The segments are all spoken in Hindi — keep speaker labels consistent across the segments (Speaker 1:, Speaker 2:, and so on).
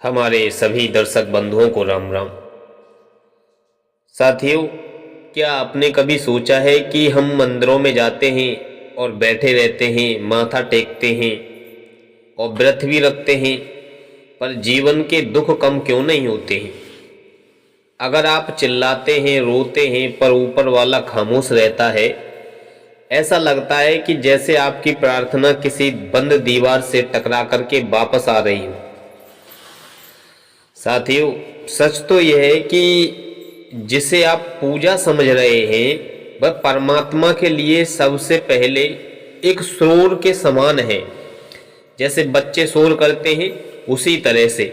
Speaker 1: हमारे सभी दर्शक बंधुओं को राम राम। साथियों, क्या आपने कभी सोचा है कि हम मंदिरों में जाते हैं और बैठे रहते हैं, माथा टेकते हैं और व्रत भी रखते हैं, पर जीवन के दुख कम क्यों नहीं होते हैं? अगर आप चिल्लाते हैं, रोते हैं, पर ऊपर वाला खामोश रहता है, ऐसा लगता है कि जैसे आपकी प्रार्थना किसी बंद दीवार से टकरा करके वापस आ रही हो। साथियों, सच तो यह है कि जिसे आप पूजा समझ रहे हैं वह परमात्मा के लिए सबसे पहले एक शोर के समान है। जैसे बच्चे शोर करते हैं, उसी तरह से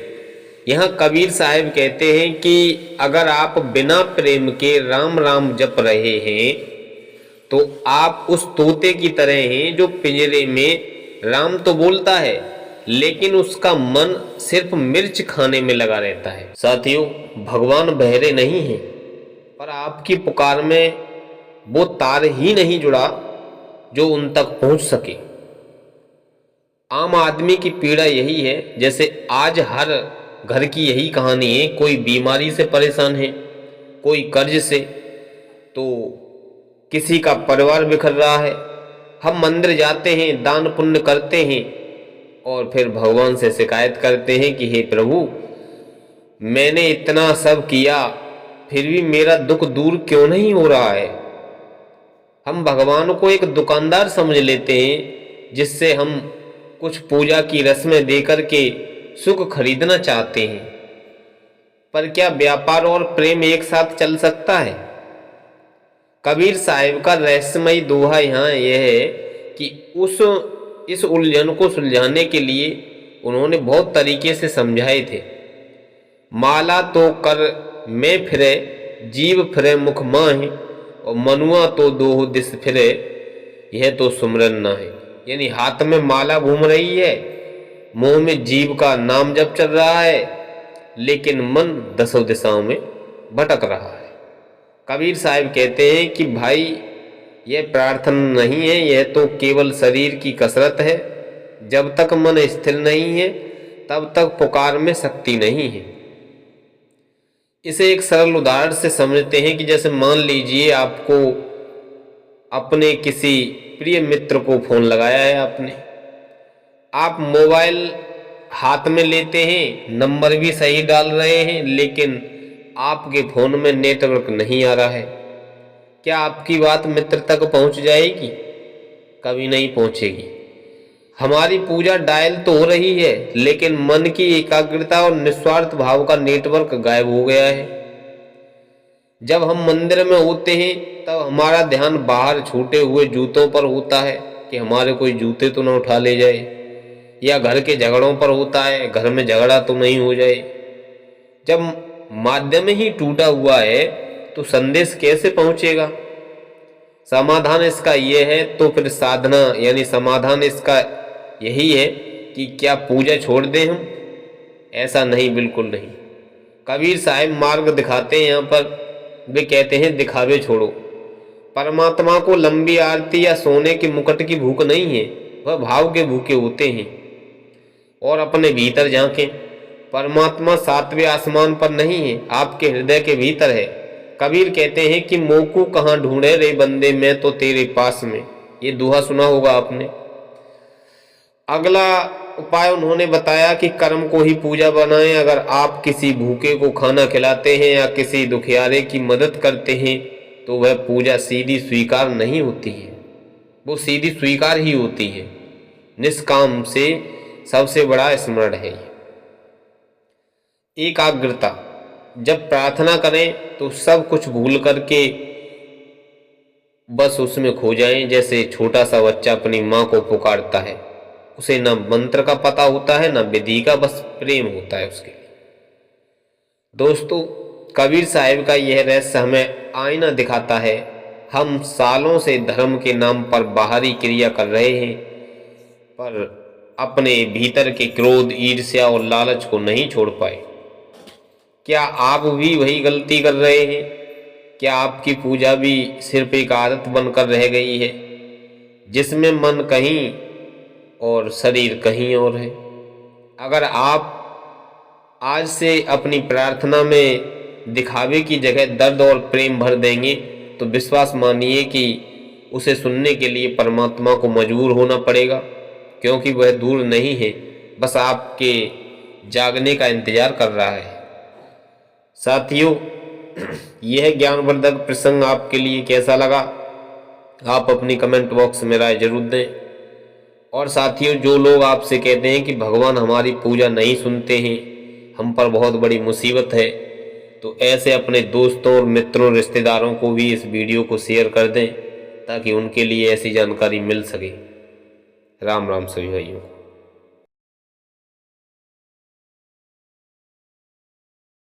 Speaker 1: यहाँ कबीर साहब कहते हैं कि अगर आप बिना प्रेम के राम राम जप रहे हैं तो आप उस तोते की तरह हैं जो पिंजरे में राम तो बोलता है लेकिन उसका मन सिर्फ मिर्च खाने में लगा रहता है। साथियों, भगवान बहरे नहीं हैं, पर आपकी पुकार में वो तार ही नहीं जुड़ा जो उन तक पहुंच सके। आम आदमी की पीड़ा यही है, जैसे आज हर घर की यही कहानी है। कोई बीमारी से परेशान है, कोई कर्ज से, तो किसी का परिवार बिखर रहा है। हम मंदिर जाते हैं, दान पुण्य करते हैं और फिर भगवान से शिकायत करते हैं कि हे प्रभु, मैंने इतना सब किया फिर भी मेरा दुख दूर क्यों नहीं हो रहा है। हम भगवान को एक दुकानदार समझ लेते हैं जिससे हम कुछ पूजा की रस्में देकर के सुख खरीदना चाहते हैं। पर क्या व्यापार और प्रेम एक साथ चल सकता है? कबीर साहिब का रहस्यमयी दोहा यहाँ यह है कि इस उलझन को सुलझाने के लिए उन्होंने बहुत तरीके से समझाए थे। माला तो कर में फिरे, जीव फिरे मुख माहि, और मनुआ तो दोह दिस फिरे, यह तो सुमरन ना है। यानी हाथ में माला घूम रही है, मुंह में जीव का नाम जप चल रहा है, लेकिन मन दसों दिशाओं में भटक रहा है। कबीर साहब कहते हैं कि भाई, यह प्रार्थना नहीं है, यह तो केवल शरीर की कसरत है। जब तक मन स्थिर नहीं है तब तक पुकार में शक्ति नहीं है। इसे एक सरल उदाहरण से समझते हैं कि जैसे मान लीजिए आपको अपने किसी प्रिय मित्र को फोन लगाया है आपने। आप मोबाइल हाथ में लेते हैं, नंबर भी सही डाल रहे हैं, लेकिन आपके फोन में नेटवर्क नहीं आ रहा है। क्या आपकी बात मित्र तक पहुंच जाएगी? कभी नहीं पहुंचेगी। हमारी पूजा डायल तो हो रही है, लेकिन मन की एकाग्रता और निस्वार्थ भाव का नेटवर्क गायब हो गया है। जब हम मंदिर में होते हैं तब हमारा ध्यान बाहर छूटे हुए जूतों पर होता है कि हमारे कोई जूते तो ना उठा ले जाए, या घर के झगड़ों पर होता है, घर में झगड़ा तो नहीं हो जाए। जब माध्यम ही टूटा हुआ है तो संदेश कैसे पहुंचेगा? समाधान इसका यह है, तो फिर साधना यानी समाधान इसका यही है कि क्या पूजा छोड़ दें हम? ऐसा नहीं, बिल्कुल नहीं। कबीर साहब मार्ग दिखाते हैं यहाँ पर। वे कहते हैं दिखावे छोड़ो। परमात्मा को लंबी आरती या सोने के मुकुट की भूख नहीं है, वह भाव के भूखे होते हैं। और अपने भीतर झांकें। परमात्मा सातवें आसमान पर नहीं है, आपके हृदय के भीतर है। कबीर कहते हैं कि मोकू कहाँ ढूंढे रे बंदे, मैं तो तेरे पास में। ये दोहा सुना होगा आपने। अगला उपाय उन्होंने बताया कि कर्म को ही पूजा बनाएं। अगर आप किसी भूखे को खाना खिलाते हैं या किसी दुखियारे की मदद करते हैं तो वह पूजा सीधी स्वीकार नहीं होती है, वो सीधी स्वीकार ही होती है। निष्काम से सबसे बड़ा स्मरण है ये एकाग्रता। जब प्रार्थना करें तो सब कुछ भूल करके बस उसमें खो जाएं। जैसे छोटा सा बच्चा अपनी माँ को पुकारता है, उसे न मंत्र का पता होता है न विधि का, बस प्रेम होता है उसके लिए। दोस्तों, कबीर साहिब का यह रहस्य हमें आईना दिखाता है। हम सालों से धर्म के नाम पर बाहरी क्रिया कर रहे हैं, पर अपने भीतर के क्रोध, ईर्ष्या और लालच को नहीं छोड़ पाए। क्या आप भी वही गलती कर रहे हैं? क्या आपकी पूजा भी सिर्फ एक आदत बनकर रह गई है, जिसमें मन कहीं और शरीर कहीं और है? अगर आप आज से अपनी प्रार्थना में दिखावे की जगह दर्द और प्रेम भर देंगे तो विश्वास मानिए कि उसे सुनने के लिए परमात्मा को मजबूर होना पड़ेगा, क्योंकि वह दूर नहीं है, बस आपके जागने का इंतजार कर रहा है। साथियों, यह ज्ञानवर्धक प्रसंग आपके लिए कैसा लगा, आप अपनी कमेंट बॉक्स में राय जरूर दें। और साथियों, जो लोग आपसे कहते हैं कि भगवान हमारी पूजा नहीं सुनते हैं, हम पर बहुत बड़ी मुसीबत है, तो ऐसे अपने दोस्तों और मित्रों रिश्तेदारों को भी इस वीडियो को शेयर कर दें ताकि उनके लिए ऐसी जानकारी मिल सके। राम राम सभी भाइयों।